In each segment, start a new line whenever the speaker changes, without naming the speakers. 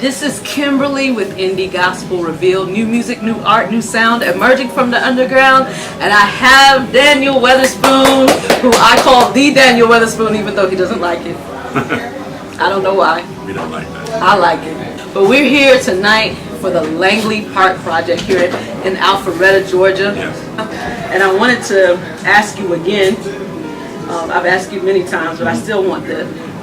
This is Kimberly with Indie Gospel Revealed. New music, new art, new sound emerging from the underground. And I have Daniel Weatherspoon, who I call the Daniel Weatherspoon, even though he doesn't like it. I don't know why.
We don't like that.
I like it. But we're here tonight for the Langley Park Project here in Alpharetta, Georgia.
Yes.
And I wanted to ask you again. I've asked you many times, but I still want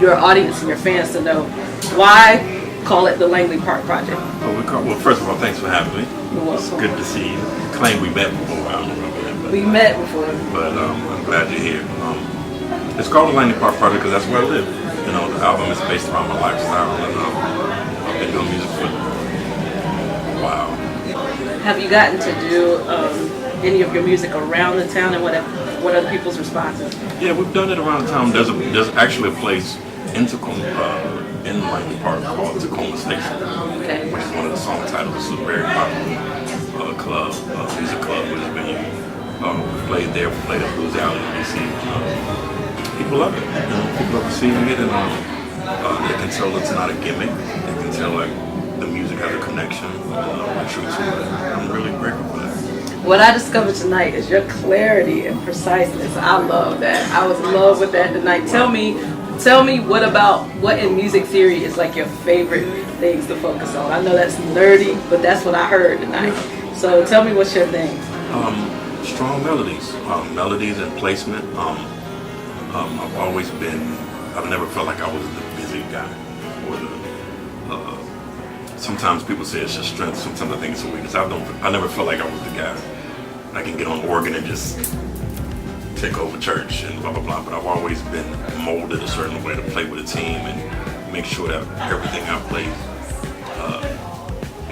your audience and your fans to know why call it the Langley Park Project.
Well, first of all, thanks for having me.
You're welcome.
It's good to see you. Claim we met before. I don't remember that.
We met before.
But I'm glad you're here. It's called the Langley Park Project because that's where I live. You know, the album is based around my lifestyle, and I've been doing music for a while.
Have you gotten to do any of your music around the town, and what are people's responses?
Yeah, we've done it around town. There's actually a place in Tacoma, in Langley Park called Tacoma Station,
Okay.
which is one of the song titles. It's a very popular club, music club, which has been played there, played at Blues Alley in DC. People love it. You know, people are receiving it, and they can tell it's not a gimmick. They can tell like the music has a connection, the truth to it. I'm really grateful for that.
What I discovered tonight is your clarity and preciseness. I love that. I was in love with that tonight. Tell me what in music theory is like your favorite things to focus on. I know that's nerdy, but that's what I heard tonight. So tell me what's your thing.
Strong melodies, melodies and placement. I've never felt like I was the busy guy, or sometimes people say it's a strength, sometimes I think it's a weakness. I never felt like I was the guy. I can get on organ and just take over church and blah, blah, blah. But I've always been molded a certain way to play with a team and make sure that everything I play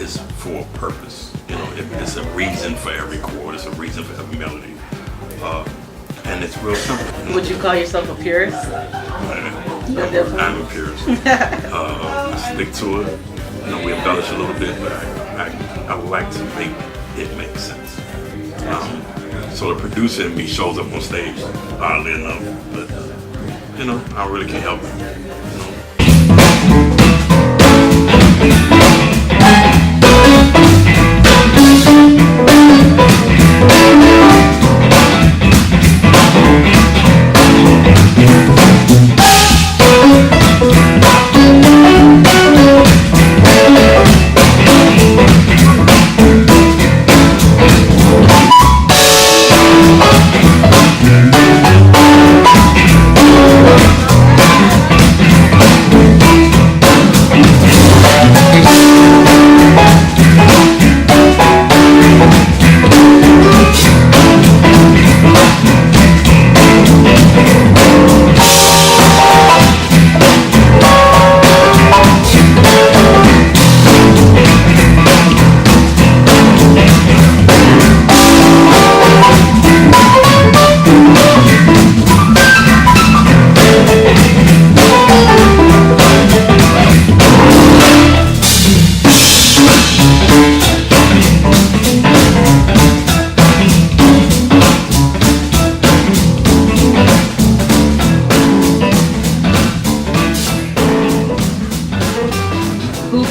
is for a purpose. You know, it's a reason for every chord, it's a reason for every melody. And it's real simple.
Would you call yourself a purist?
I'm a purist. I stick to it. You know, we embellish a little bit, but I like to make it make sense. So the producer in me shows up on stage, oddly enough, but you know, I really can't help it.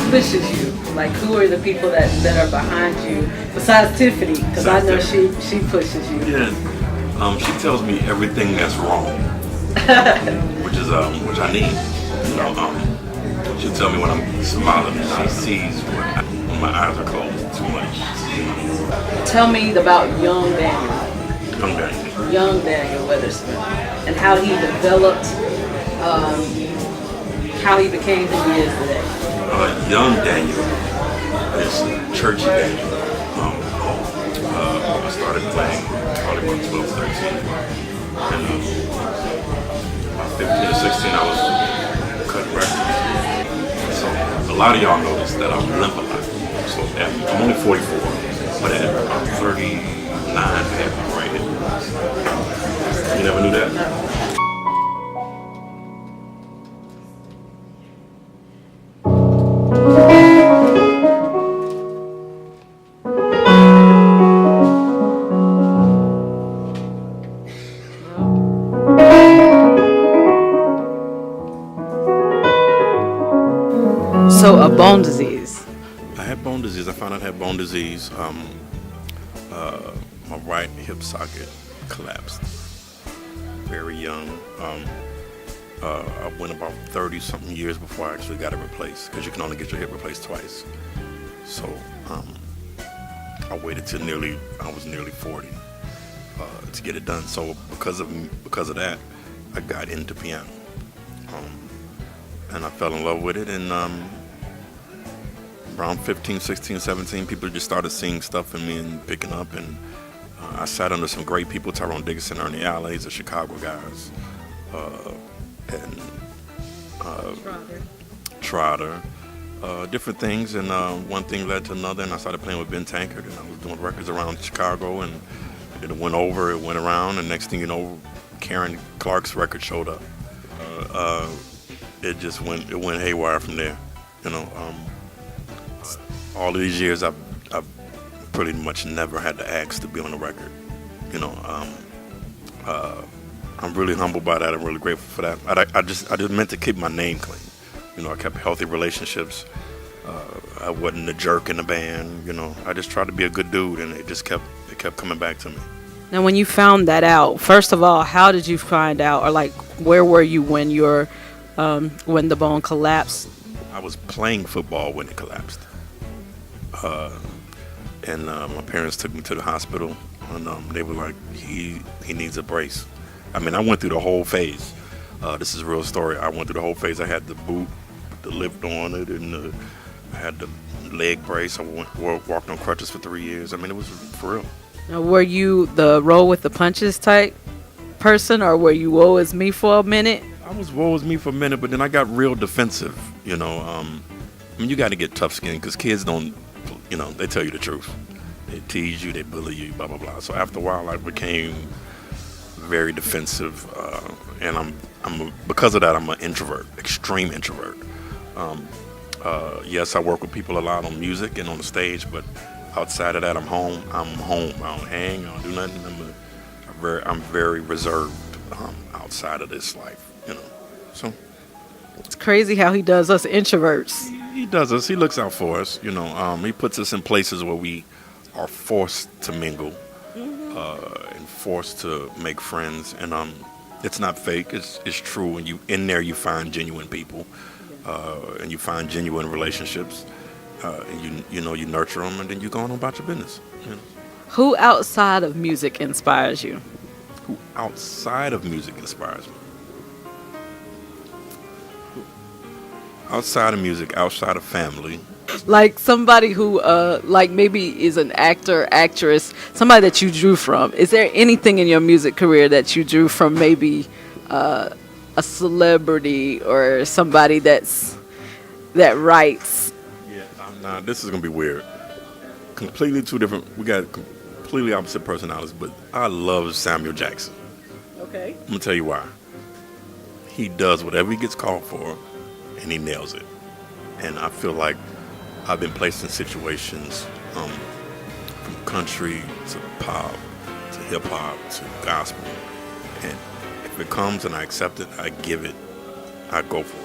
Pushes you? Like, who are the people that are behind you besides Tiffany? Because I know she pushes you.
Yeah, she tells me everything that's wrong, which I need. You know, she'll tell me when I'm smiling, and she sees when my eyes are closed too much.
Tell me about young Daniel.
Young Daniel.
Young Daniel Weatherspoon, and how he developed, how he became who he is today.
Young Daniel is churchy Daniel. I started playing probably about 12, 13. And about 15 or 16 I was cutting records. So a lot of y'all notice that I limp a lot. So I'm only 44, but at 39 I had my right hip. You never knew that?
So a bone disease.
I had bone disease. I found out I had bone disease. My right hip socket collapsed very young. I went about 30 something years before I actually got it replaced, because you can only get your hip replaced twice. So I waited till I was nearly 40 to get it done. So because of that, I got into piano, and I fell in love with it. And around 15, 16, 17, people just started seeing stuff in me and picking up. And I sat under some great people, Tyrone Dickinson, Ernie Alley's, the Chicago guys, and Trotter, different things. And one thing led to another, and I started playing with Ben Tankard, and I was doing records around Chicago, and it went around, and next thing you know, Karen Clark's record showed up. It went haywire from there. All of these years, I've pretty much never had to ask to be on a record. I'm really humbled by that. I'm really grateful for that. I just meant to keep my name clean. I kept healthy relationships. I wasn't a jerk in the band. I just tried to be a good dude, and it kept coming back to me.
Now, when you found that out, first of all, how did you find out, or where were you when when the bone collapsed?
I was playing football when it collapsed. And my parents took me to the hospital, and they were like, he needs a brace. I mean, I went through the whole phase. This is a real story. I went through the whole phase. I had the boot, the lift on it, and I had the leg brace. I walked on crutches for 3 years. I mean, it was for real.
Now, were you the roll with the punches type person, or were you woe is me for a minute?
I was woe is me for a minute, but then I got real defensive. You got to get tough skin, because kids don't, they tell you the truth. They tease you, they bully you, blah, blah, blah. So after a while, I became very defensive, and because of that, I'm an introvert, extreme introvert. Yes, I work with people a lot on music and on the stage, but outside of that, I'm home. I don't hang, I don't do nothing. I'm very reserved outside of this life, So
it's crazy how he does us introverts.
He does us. He looks out for us. He puts us in places where we are forced to mingle, and forced to make friends. And it's not fake. It's true. When you in there, you find genuine people, and you find genuine relationships, and you nurture them, and then you go on about your business.
Who outside of music inspires you?
Who outside of music inspires me? Outside of music, outside of family.
Like somebody who, maybe is an actor, actress, somebody that you drew from. Is there anything in your music career that you drew from, maybe a celebrity or somebody that writes?
Yeah, nah, this is gonna be weird. Completely two different. We got completely opposite personalities, but I love Samuel Jackson.
Okay.
I'm gonna tell you why. He does whatever he gets called for, and he nails it. And I feel like I've been placed in situations, from country to pop to hip hop to gospel, and if it comes and I accept it, I give it, I go for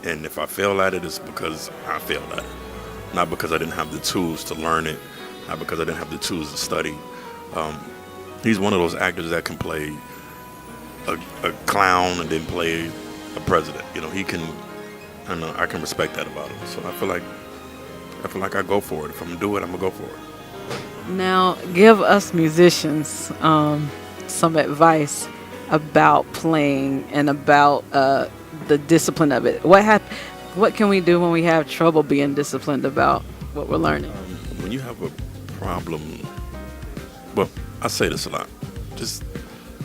it. And if I fail at it, it's because I failed at it, not because I didn't have the tools to learn it, not because I didn't have the tools to study. He's one of those actors that can play a clown and then play a president. He can. And I can respect that about him. So I feel like I go for it. If I'm gonna do it, I'm gonna go for it.
Now, give us musicians some advice about playing and about the discipline of it. What can we do when we have trouble being disciplined about what we're learning?
When you have a problem, well, I say this a lot. Just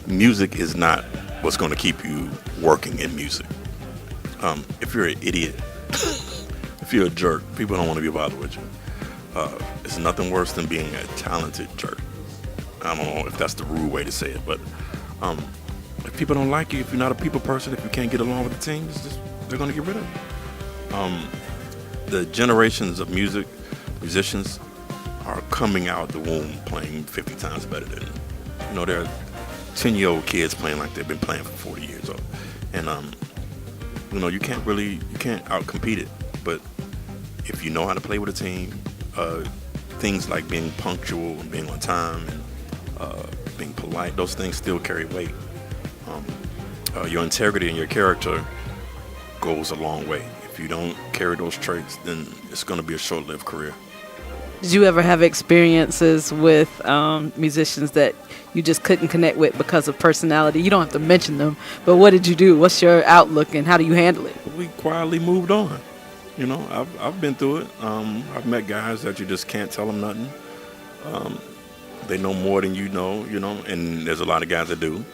music is not what's going to keep you working in music. If you're an idiot, if you're a jerk, people don't want to be bothered with you. It's nothing worse than being a talented jerk. I don't know if that's the rude way to say it, but if people don't like you, if you're not a people person, if you can't get along with the team, they're going to get rid of you. The generations of musicians are coming out the womb playing 50 times better than, there are 10-year-old kids playing like they've been playing for 40 years old. And, you can't out-compete it, but if you know how to play with a team, things like being punctual and being on time and being polite, those things still carry weight. Your integrity and your character goes a long way. If you don't carry those traits, then it's going to be a short-lived career.
Did you ever have experiences with musicians that you just couldn't connect with because of personality? You don't have to mention them, but what did you do? What's your outlook and how do you handle it?
We quietly moved on. You know, I've been through it. I've met guys that you just can't tell them nothing. They know more than you know, and there's a lot of guys that do.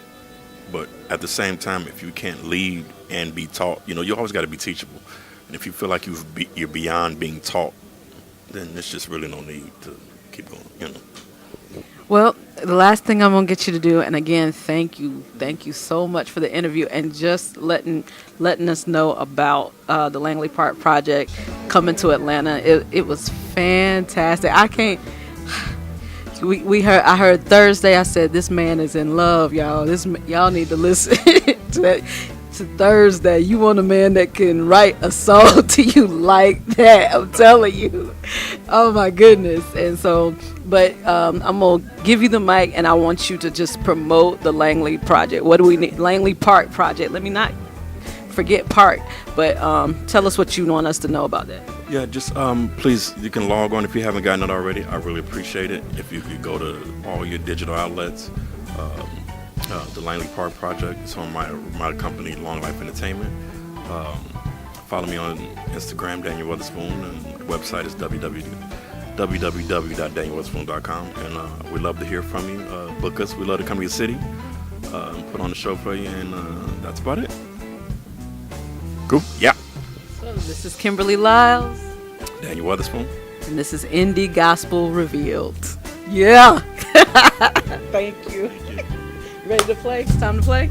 But at the same time, if you can't lead and be taught, you always got to be teachable. And if you feel like you're beyond being taught, then there's just really no need to keep going,
Well, the last thing I'm going to get you to do, and again, thank you so much for the interview and just letting us know about the Langley Park project coming to Atlanta. It was fantastic. I can't. I heard Thursday. I said this man is in love, y'all. Y'all need to listen to that. To Thursday, you want a man that can write a song to you like that. I'm telling you. Oh my goodness. And so, but I'm gonna give you the mic and I want you to just promote the Langley project. What do we need? Langley Park project. Let me not forget Park, but tell us what you want us to know about that.
Yeah, just please, you can log on if you haven't gotten it already. I really appreciate it. If you could go to all your digital outlets, the Langley Park Project. It's on my company, Long Life Entertainment. Follow me on Instagram, Daniel Weatherspoon, and the website is www.danielweatherspoon.com. And we'd love to hear from you. Book us. We'd love to come to your city, put on the show for you, and that's about it. Cool. Yeah.
So this is Kimberly Lyles,
Daniel Weatherspoon,
and this is Indie Gospel Revealed. Yeah. Thank you. Ready to play? It's time to play?